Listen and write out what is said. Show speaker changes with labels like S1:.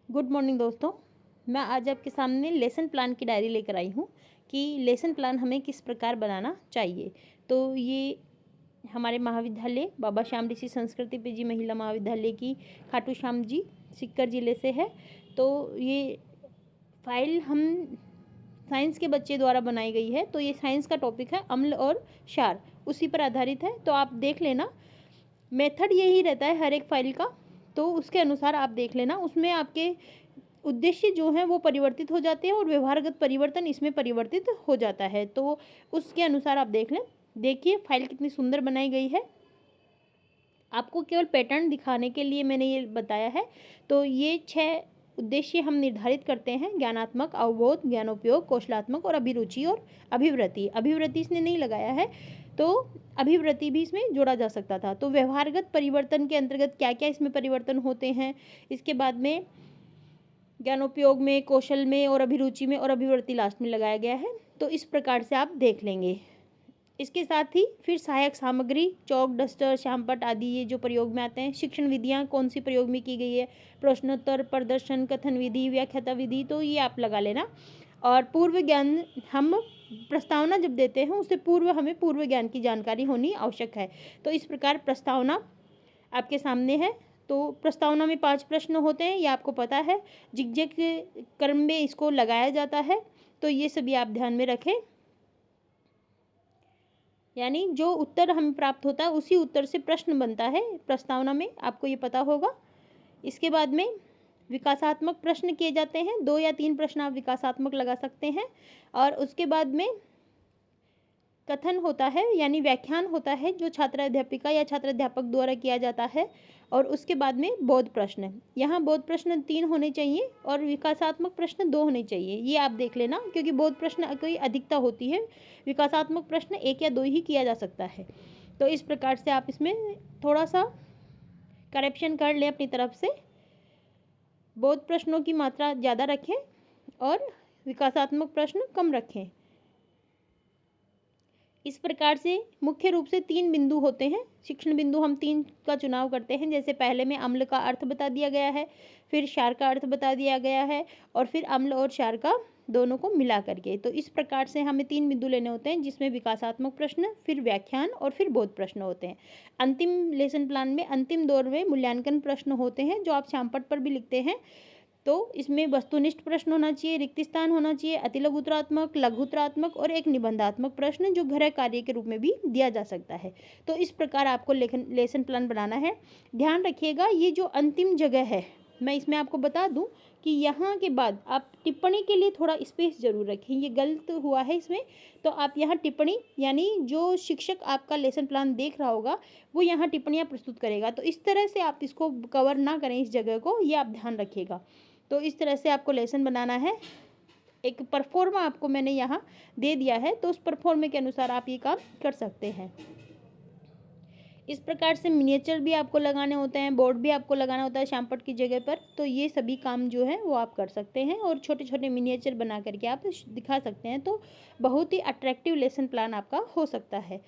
S1: Good morning दोस्तों। मैं आज आपके सामने लेसन प्लान की डायरी लेकर आई हूँ कि लेसन प्लान हमें किस प्रकार बनाना चाहिए। तो ये हमारे महाविद्यालय बाबा श्याम ऋषि संस्कृति पीजी महिला महाविद्यालय की खाटू श्याम जी सीकर ज़िले से है। तो ये फाइल हम साइंस के बच्चे द्वारा बनाई गई है। तो ये साइंस का टॉपिक है अम्ल और क्षार, उसी पर आधारित है। तो आप देख लेना, मेथड यही रहता है हर एक फाइल का, तो उसके अनुसार आप देख लेना। उसमें आपके उद्देश्य जो हैं वो परिवर्तित हो जाते हैं और व्यवहारगत परिवर्तन इसमें परिवर्तित हो जाता है। तो उसके अनुसार आप देख लें। देखिए फाइल कितनी सुंदर बनाई गई है। आपको केवल पैटर्न दिखाने के लिए मैंने ये बताया है। तो ये 6 उद्देश्य हम निर्धारित करते हैं: ज्ञानात्मक, अवबोध, ज्ञानोपयोग, कौशलात्मक और अभिरुचि और अभिवृत्ति। अभिवृत्ति इसने नहीं लगाया है, तो अभिवृत्ति भी इसमें जोड़ा जा सकता था। तो व्यवहारगत परिवर्तन के अंतर्गत क्या क्या इसमें परिवर्तन होते हैं, इसके बाद में ज्ञानोपयोग में, कौशल में और अभिरुचि में और अभिवृत्ति लास्ट में लगाया गया है। तो इस प्रकार से आप देख लेंगे। इसके साथ ही फिर सहायक सामग्री, चौक, डस्टर, श्यामपट्ट आदि ये जो प्रयोग में आते हैं। शिक्षण विधियाँ कौन सी प्रयोग में की गई है, प्रश्नोत्तर, प्रदर्शन, कथन विधि, व्याख्याता विधि, तो ये आप लगा लेना। और पूर्व ज्ञान, हम प्रस्तावना जब देते हैं उससे पूर्व हमें पूर्व ज्ञान की जानकारी होनी आवश्यक है। तो इस प्रकार प्रस्तावना आपके सामने है। तो प्रस्तावना में 5 प्रश्न होते हैं, ये आपको पता है। जिगजैग क्रम में इसको लगाया जाता है। तो ये सभी आप ध्यान में रखें, यानी जो उत्तर हमें प्राप्त होता है उसी उत्तर से प्रश्न बनता है प्रस्तावना में, आपको ये पता होगा। इसके बाद में विकासात्मक प्रश्न किए जाते हैं। 2 या 3 प्रश्न आप विकासात्मक लगा सकते हैं। और उसके बाद में कथन होता है, यानी व्याख्यान होता है, जो छात्र अध्यापिका या छात्र अध्यापक द्वारा किया जाता है। और उसके बाद में बोध प्रश्न, यहाँ बोध प्रश्न 3 होने चाहिए और विकासात्मक प्रश्न 2 होने चाहिए। ये आप देख लेना, क्योंकि बोध प्रश्न की अधिकता होती है, विकासात्मक प्रश्न 1 या 2 ही किया जा सकता है। तो इस प्रकार से आप इसमें थोड़ा सा करेक्शन कर लें अपनी तरफ से। बोध प्रश्नों की मात्रा ज़्यादा रखें और विकासात्मक प्रश्न कम रखें। इस प्रकार से मुख्य रूप से 3 बिंदु होते हैं। शिक्षण बिंदु हम 3 का चुनाव करते हैं। जैसे पहले में अम्ल का अर्थ बता दिया गया है, फिर क्षार का अर्थ बता दिया गया है, और फिर अम्ल और क्षार का दोनों को मिला करके। तो इस प्रकार से हमें 3 बिंदु लेने होते हैं, जिसमें विकासात्मक प्रश्न, फिर व्याख्यान और फिर बोध प्रश्न होते हैं। अंतिम लेसन प्लान में अंतिम दौर में मूल्यांकन प्रश्न होते हैं, जो आप श्यामपट्ट पर भी लिखते हैं। तो इसमें वस्तुनिष्ठ प्रश्न होना चाहिए, रिक्त स्थान होना चाहिए, अतिलघुत्रात्मक, लघुत्रात्मक और एक निबंधात्मक प्रश्न जो गृह कार्य के रूप में भी दिया जा सकता है। तो इस प्रकार आपको लेसन प्लान बनाना है। ध्यान रखिएगा, ये जो अंतिम जगह है, मैं इसमें आपको बता दूं कि यहाँ के बाद आप टिप्पणी के लिए थोड़ा स्पेस जरूर रखें। ये गलत हुआ है इसमें, तो आप यहाँ टिप्पणी, यानी जो शिक्षक आपका लेसन प्लान देख रहा होगा वो यहाँ टिप्पणियाँ प्रस्तुत करेगा। तो इस तरह से आप इसको कवर ना करें, इस जगह को, ये आप ध्यान रखिएगा। तो इस तरह से आपको लेसन बनाना है। एक परफॉर्मा आपको मैंने यहाँ दे दिया है, तो उस परफॉर्मे के अनुसार आप ये काम कर सकते हैं। इस प्रकार से मिनिएचर भी आपको लगाने होते हैं, बोर्ड भी आपको लगाना होता है श्यामपट्ट की जगह पर। तो ये सभी काम जो है वो आप कर सकते हैं और छोटे छोटे मिनिएचर बना करके आप दिखा सकते हैं। तो बहुत ही अट्रैक्टिव लेसन प्लान आपका हो सकता है।